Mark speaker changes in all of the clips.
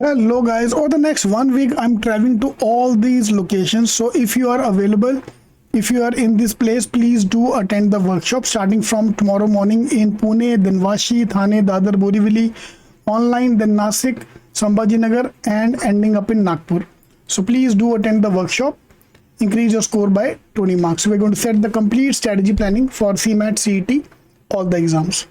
Speaker 1: Hello guys, over the next 1 week I'm traveling to all these locations. So if you are available, if you are in this place, please do attend the workshop starting from tomorrow morning in Pune, then Vashi, Thane, Dadar, Borivali, online, then Nasik, Sambhajinagar and ending up in Nagpur. So please do attend the workshop, increase your score by 20 marks. So we're going to set the complete strategy planning for CMAT, CET, all the exams.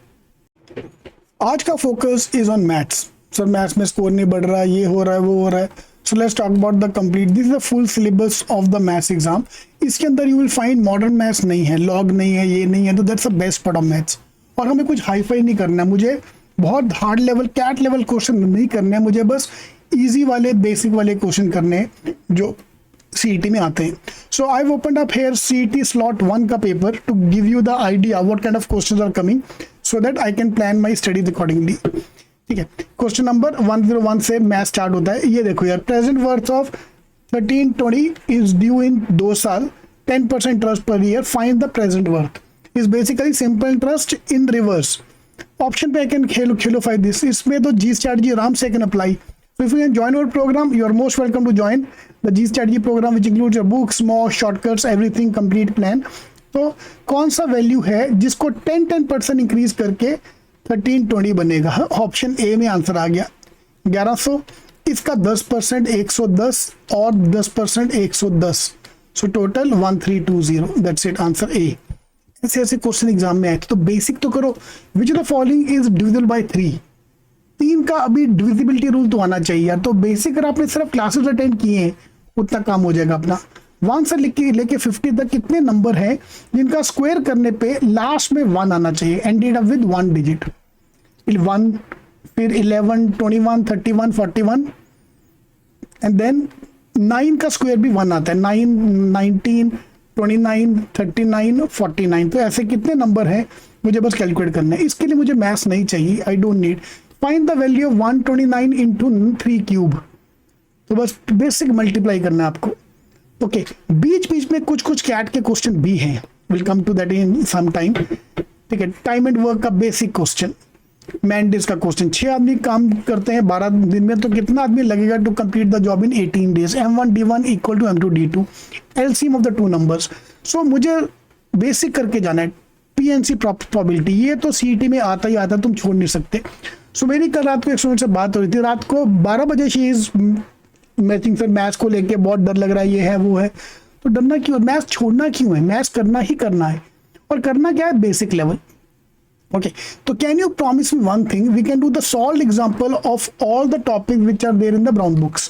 Speaker 1: आज का focus is on maths. Sir maths में score नहीं बढ़ रहा, ये हो रहा है, वो हो रहा है. So let's talk about the complete. This is the full syllabus of the maths exam. इसके अंदर you will find modern maths नहीं है, लॉग नहीं है, ये नहीं है, तो that's the best part of maths. और हमें कुछ हाई फाई नहीं करना है, मुझे बहुत hard level CAT level question नहीं करने हैं, मुझे बस ईजी वाले बेसिक वाले क्वेश्चन करने हैं जो CET में आते हैं. So I open up here CET slot 1 का paper to give you the idea what kind of questions are coming so that I can plan my studies accordingly. ठीक है, क्वेश्चन नंबर 101 से मैथ स्टार्ट होता है. ये देखो यार, present worth of 1320 is due इन 2 साल, 10% interest per year, find the present worth. Is basically simple interest in reverse. Option पे आई कैन खेलोफाई दिस. इसमें तो जी स्ट्रैटेजी आराम से can apply. So if you can join our program, you are most welcome to join the G strategy program, which includes your books, mocks, shortcuts, everything, complete plan. तो कौन सा value है जिसको 10% increase करके 1320 बनेगा? Option A में answer आ गया 1100. इसका 10% 110 और 10% 110. So total 1320. That's it, answer A. ऐसे ऐसे क्वेश्चन एग्जाम में आए तो बेसिक तो करो. Which of the following is divisible by 3? 3 का अभी डिविजिबिलिटी रूल तो आना चाहिए यार. तो बेसिक अगर आपने सिर्फ क्लासेस अटेंड किए हैं उतना काम हो जाएगा अपना. 1 से लेके 50 तक कितने नंबर हैं जिनका स्क्वायर करने पे लास्ट में 1 आना चाहिए, एंडेड अप विद 1 डिजिट. 1, फिर 11, 21, 31, 41 एंड देन 9 का स्क्वायर भी 1 आता है. 9, 19, 29, 39, 49. तो ऐसे कितने नंबर हैं मुझे बस कैलकुलेट करना है. इसके लिए मुझे मैथ्स नहीं चाहिए, I don't need. Find the value of 129 into 3 cube. तो बस बेसिक मल्टीप्लाई करना है आपको. ओके, बीच बीच में कुछ कुछ कैट के क्वेश्चन भी हैं, will come to that in some time. ठीक है, टाइम एंड वर्क का बेसिक क्वेश्चन, मैंडेज का क्वेश्चन. 6 आदमी काम करते हैं 12 दिन में, तो कितना आदमी लगेगा to complete the job in 18 days? M1 D1 equal to M2 D2, LCM of the 2 numbers. सो मुझे बेसिक करके जाना है. PNC प्रोबेबिलिटी, ये तो CET में आता ही आता, तुम छोड़ नहीं सकते. सो मेरी कल रात को एक स्टूडेंट से बात हो रही थी, रात को 12 बजे शी इज मैचिंग. फिर मैथ्स को लेके बहुत डर लग रहा है, ये है वो है. तो डरना क्यों? मैथ्स छोड़ना क्यों है? मैथ्स करना ही करना है. और करना क्या है? Basic level. ओके, तो can you promise me one thing? We can do the solve example of all the topic which are there in the brown books.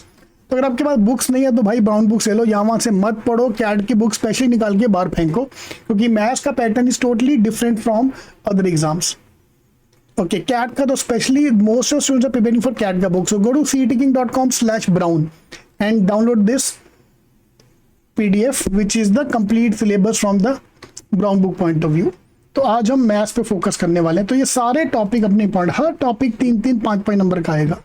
Speaker 1: तो अगर आपके पास बुक्स नहीं है तो भाई ब्राउन बुक्स ले लो, यहाँ वहाँ से मत पढ़ो, कैट की बुक स्पेशली निकाल के बाहर फेंको, क्योंकि मैथ्स का pattern is totally different from other exams. Okay, CAT का तो specially most of students are preparing for CAT का book. So go to cetking.com/brown and download this PDF which is the complete syllabus from the brown book point of view. तो आज हम maths पे focus करने वाले हैं. तो ये सारे टॉपिक अपने पॉइंट, हर टॉपिक 3-3, 5-5 नंबर का आएगा.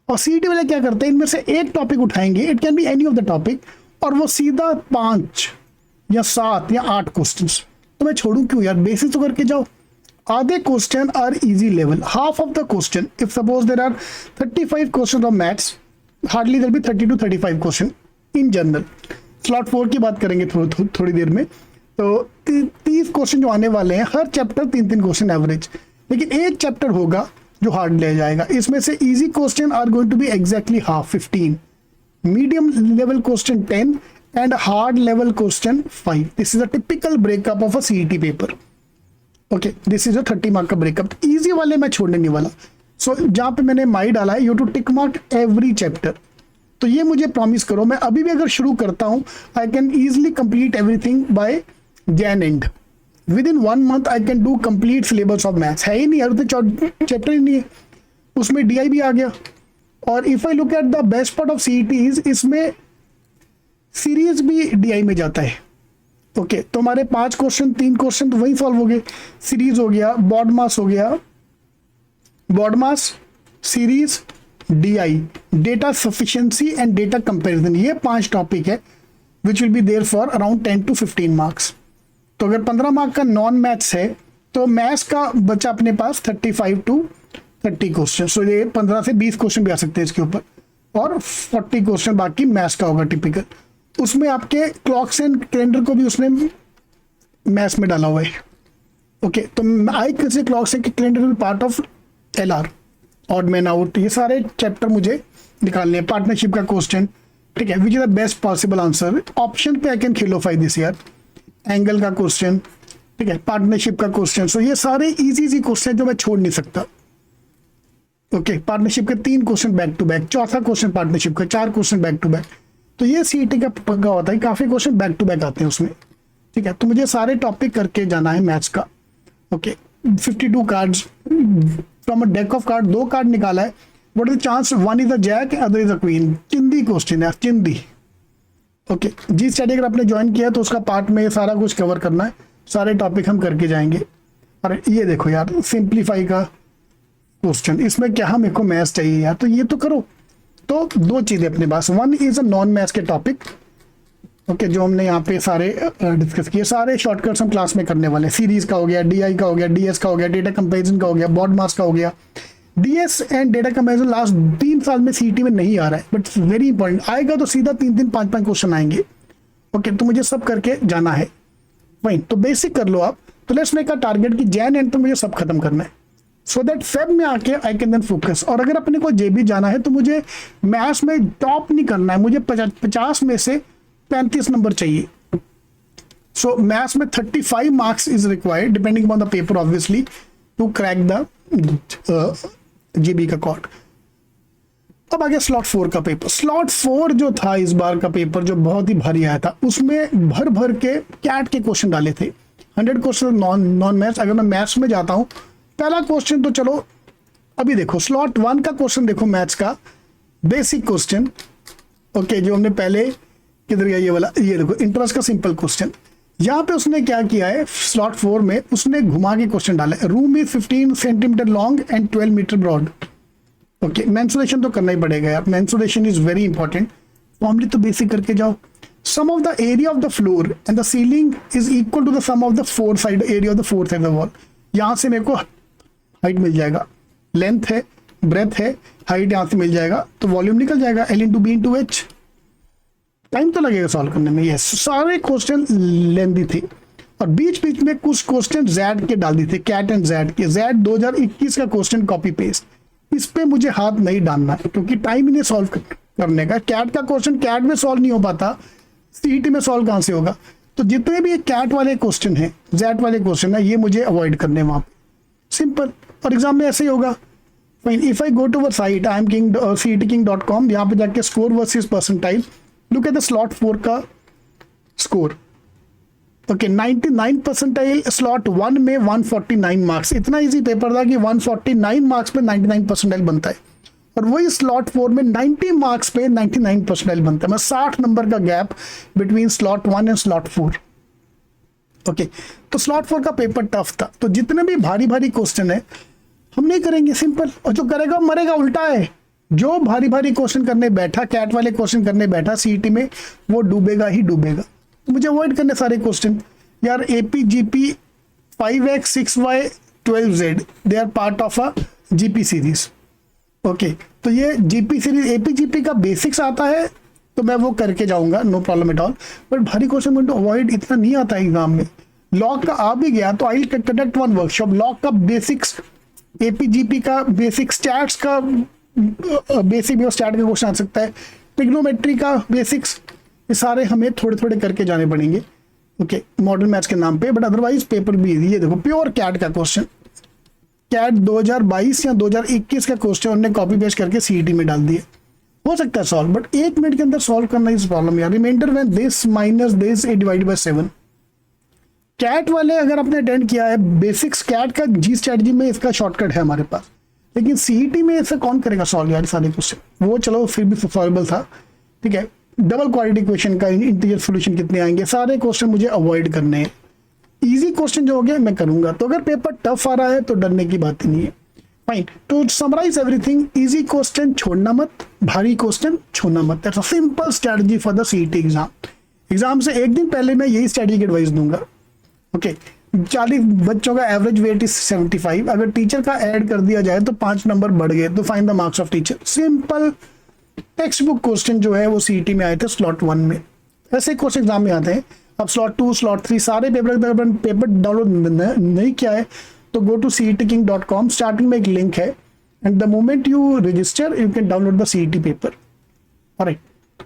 Speaker 1: और CET वाले क्या करते हैं, इनमें से एक टॉपिक उठाएंगे, it can be any of the topic, और वो सीधा 5 या 7 या 8 क्वेश्चन. तो मैं छोड़ू क्यों यार, बेसिक तो करके जाओ. आधे question are easy level, half of the question. If suppose there are 35 question of maths, hardly there be 30 to 35 question in general. Slot 4 की बात करेंगे थोड़ी देर में. तो 30 क्वेश्चन जो आने वाले हैं, हर चैप्टर 3-3 क्वेश्चन एवरेज. लेकिन एक चैप्टर होगा जो हार्ड ले जाएगा. इसमें से easy question are going to be exactly half, 15, medium level question 10 and hard level question 5. This is a typical breakup of a CET paper. Okay, this is a 30 mark का breakup. Easy वाले मैं छोड़ने नहीं वाला. सो जहाँ पे मैंने my डाला है, you to tick mark every chapter. तो ये मुझे प्रॉमिस करो, मैं अभी भी अगर शुरू करता हूँ, I can easily complete everything by Jan and. With in 1 month I can do complete syllabus of maths. है ही नहीं यार, तो चैप्टर ही नहीं है, उसमें DI भी आ गया. और if I look at the best part of CET is, इसमें सीरीज भी DI में जाता है. ओके, तो हमारे 5 क्वेश्चन, 3 क्वेश्चन तो वही सॉल्व हो गए. सीरीज हो गया, बॉड मास हो गया, BODMAS, series, DI, data sufficiency and data comparison. ये 5 टॉपिक है which will be there for around 10 to 15 marks. तो अगर 15 मार्क का नॉन मैथ्स है, तो मैथ्स का बचा अपने पास 35 to 30 क्वेश्चन। सो ये 15 से 20 क्वेश्चन भी आ सकते हैं इसके ऊपर, और 40 क्वेश्चन बाकी मैथ्स का होगा टिपिकल। उसमें आपके क्लॉक्स एंड कैलेंडर को भी उसने मैथ्स में डाला हुआ है। ओके, तो आई कैसे clocks and calendar will part of LR, odd man out, ये सारे चैप्टर मुझे निकालने हैं। पार्टनरशिप का क्वेश्चन, ठीक है, which is the best possible answer, option पे I can qualify this year, angle का क्वेश्चन, ठीक है, पार्टनरशिप का क्वेश्चन। सो ये सारे इजी क्वेश्चन जो मैं छोड़ नहीं सकता। ओके, पार्टनरशिप के 3 क्वेश्चन बैक टू बैक, चौथा क्वेश्चन पार्टनरशिप का, 4 क्वेश्चन बैक टू बैक। तो ये CET का पक्का होता है, काफी क्वेश्चन बैक टू बैक आते हैं उसमें, ठीक है। तो मुझे सारे टॉपिक करके जाना है मैथ्स का। Okay, 52 cards from a deck of card, 2 card निकाला है। What is the chance, one is a jack, other is a queen. चिंदी क्वेश्चन है, चिंदी। ओके, जी स्टडी अगर आपने ज्वाइन किया तो उसका पार्ट में सारा कुछ कवर करना है, सारे टॉपिक हम करके जाएंगे। और ये देखो यार, सिंप्लीफाई का क्वेश्चन, इसमें क्या मेरे को मैथ्स चाहिए यार, तो ये तो करो। तो 2 चीजें अपने पास, one is a non maths के टॉपिक, ओके, जो हमने यहाँ पे सारे डिस्कस किए। सारे शॉर्टकट्स हम क्लास में करने वाले हैं। सीरीज का हो गया, DI का हो गया, DS का हो गया, डेटा कंपैरिजन का हो गया, बॉड मास का हो गया। DS and data comparison last 3 साल में CET में नहीं आ रहा है, बट वेरी इंपॉर्टेंट। आएगा तो सीधा 3-3, 5-5 क्वेश्चन आएंगे। ओके, तो मुझे सब करके जाना है। फाइन, तो बेसिक कर लो आप। तो लेट्स मेक अ टारगेट कि जैन एंड तो मुझे सब खत्म करना है, सो दैट फेब में आके आई कैन देन फोकस। और अगर अपने को JB जाना है तो मुझे मैथ्स में टॉप नहीं करना है, मुझे 50 में से 35 नंबर चाहिए। सो मैथ्स में 35 marks is required depending on the paper obviously to crack the JB का कॉर्ड। अब आ गया स्लॉट 4 का पेपर। स्लॉट 4 जो था इस बार का पेपर, जो बहुत ही भारी आया था, उसमें भर भर के कैट के क्वेश्चन डाले थे। 100 क्वेश्चन नॉन मैथ्स। अगर मैं मैथ्स में जाता हूं, पहला क्वेश्चन तो चलो अभी देखो, स्लॉट 1 का क्वेश्चन देखो, मैथ्स का बेसिक क्वेश्चन। ओके, जो हमने पहले किधर गया ये वाला, ये देखो, इंटरेस्ट का सिंपल क्वेश्चन। यहाँ पे उसने क्या किया है, स्लॉट 4 में उसने घुमा के क्वेश्चन डाला है। Room is 15 centimetre long and 12 metre broad. Okay, mensuration तो करना ही पड़ेगा यार, mensuration is very important. Formally तो बेसिक करके जाओ। Sum of the area of the floor and the ceiling is equal to the sum of the 4 side area of the 4 side of the wall. यहाँ से मेरे को height मिल जाएगा, length है, breath है, हाइट यहाँ से मिल जाएगा, तो वॉल्यूम निकल जाएगा, L into B into H। Time तो लगेगा सॉल्व करने में। यस, सारे क्वेश्चन लेंदी थे, और बीच बीच में कुछ क्वेश्चन Z के डाल दिए थे, कैट एंड Z के। Z 2021 का क्वेश्चन कॉपी पेस्ट, इस पे मुझे हाथ नहीं डालना है क्योंकि टाइम ही नहीं सॉल्व करने का। कैट का क्वेश्चन कैट में सॉल्व नहीं हो पाता, CET में सॉल्व कहां से होगा। तो जितने भी कैट वाले क्वेश्चन हैं, Z वाले क्वेश्चन है, ये मुझे अवॉइड करने वहां पे, सिंपल। और एग्जाम में ऐसे ही होगा। Fine, if I go to our site I am king CETking.com, यहाँ पे जाके score versus percentile, look at the slot 4 का स्कोर। ओके, 99 परसेंटाइल, स्लॉट 1 में 149 मार्क्स। इतना इजी पेपर था कि 149 मार्क्स पे 99 परसेंटाइल बनता है, और वही स्लॉट 4 में 90 मार्क्स पे 99 परसेंटाइल बनता है। मैं 60 नंबर का gap between slot 1 and slot 4। Okay, तो स्लॉट 4 का पेपर टफ था। तो जितने भी भारी भारी क्वेश्चन है हम नहीं करेंगे, सिंपल। और जो करेगा मरेगा, उल्टा है। जो भारी भारी क्वेश्चन करने बैठा, कैट वाले क्वेश्चन करने बैठा CET में, वो डूबेगा ही डूबेगा। तो मुझे अवॉइड करने सारे क्वेश्चन यार। APGP 5x 6y 12z, they are part of a GP series. Okay, तो ये GP सीरीज, APGP का बेसिक्स आता है तो मैं वो करके जाऊंगा, no problem at all. But भारी क्वेश्चन मुझे अवॉइड इतना नहीं आता है एग्जाम में। लॉग का आ भी गया तो I will conduct one workshop. Log का बेसिक्स, APGP का बेसिक, स्टैट्स का बेसिक भी स्टैट का क्वेश्चन आ सकता है, ट्रिग्नोमेट्री का बेसिक्स, ये सारे हमें थोड़े थोड़े करके जाने पड़ेंगे। ओके, मॉडर्न मैथ्स के नाम पे, बट अदरवाइज पेपर भी। ये देखो, प्योर कैट का क्वेश्चन, कैट 2022 या 2021 का क्वेश्चन उन्होंने कॉपी पेस्ट करके CET में डाल दिए। हो सकता है सॉल्व, बट 1 मिनट के अंदर सॉल्व करना इस प्रॉब्लम यार। Reminder when this minus this divided by 7। CAT वाले अगर आपने अटेंड किया है बेसिक्स, कैट का G स्ट्रेटजी में इसका शॉर्टकट है हमारे पास, लेकिन CET में ऐसा कौन करेगा सॉल्व यार सारे क्वेश्चन। वो चलो फिर भी सॉल्वेबल था, ठीक है। डबल क्वाड्रेटिक इक्वेशन का इंटीजर सॉल्यूशन कितने आएंगे, सारे क्वेश्चन मुझे अवॉइड करने हैं। इजी क्वेश्चन जो हो गया मैं करूंगा। तो अगर पेपर टफ आ रहा है तो डरने की बात ही नहीं है। Fine, to summarise everything, easy question छोड़ना मत, भारी क्वेश्चन छोड़ना मत। That's a simple strategy for the CET exam. Exam से एक दिन पहले मैं यही स्ट्रेटजी की एडवाइस दूंगा। ओके, 40 बच्चों का एवरेज वेट इज 75, अगर टीचर का ऐड कर दिया जाए तो 5 नंबर बढ़ गए, तो find the marks of teacher. Simple text book question जो है वो सीईटी में आए थे स्लॉट 1 में, ऐसे क्वेश्चन एग्जाम में आते हैं। अब स्लॉट 2 स्लॉट 3 सारे पेपर, अगर पेपर डाउनलोड नहीं किया है तो गो टू cetking.com, स्टार्टिंग में एक लिंक है, and the moment you register you can download the CET paper. Alright,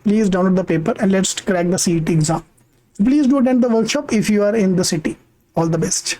Speaker 1: please download the paper and let's crack the CET exam. Please do attend the workshop if you are in the city. All the best.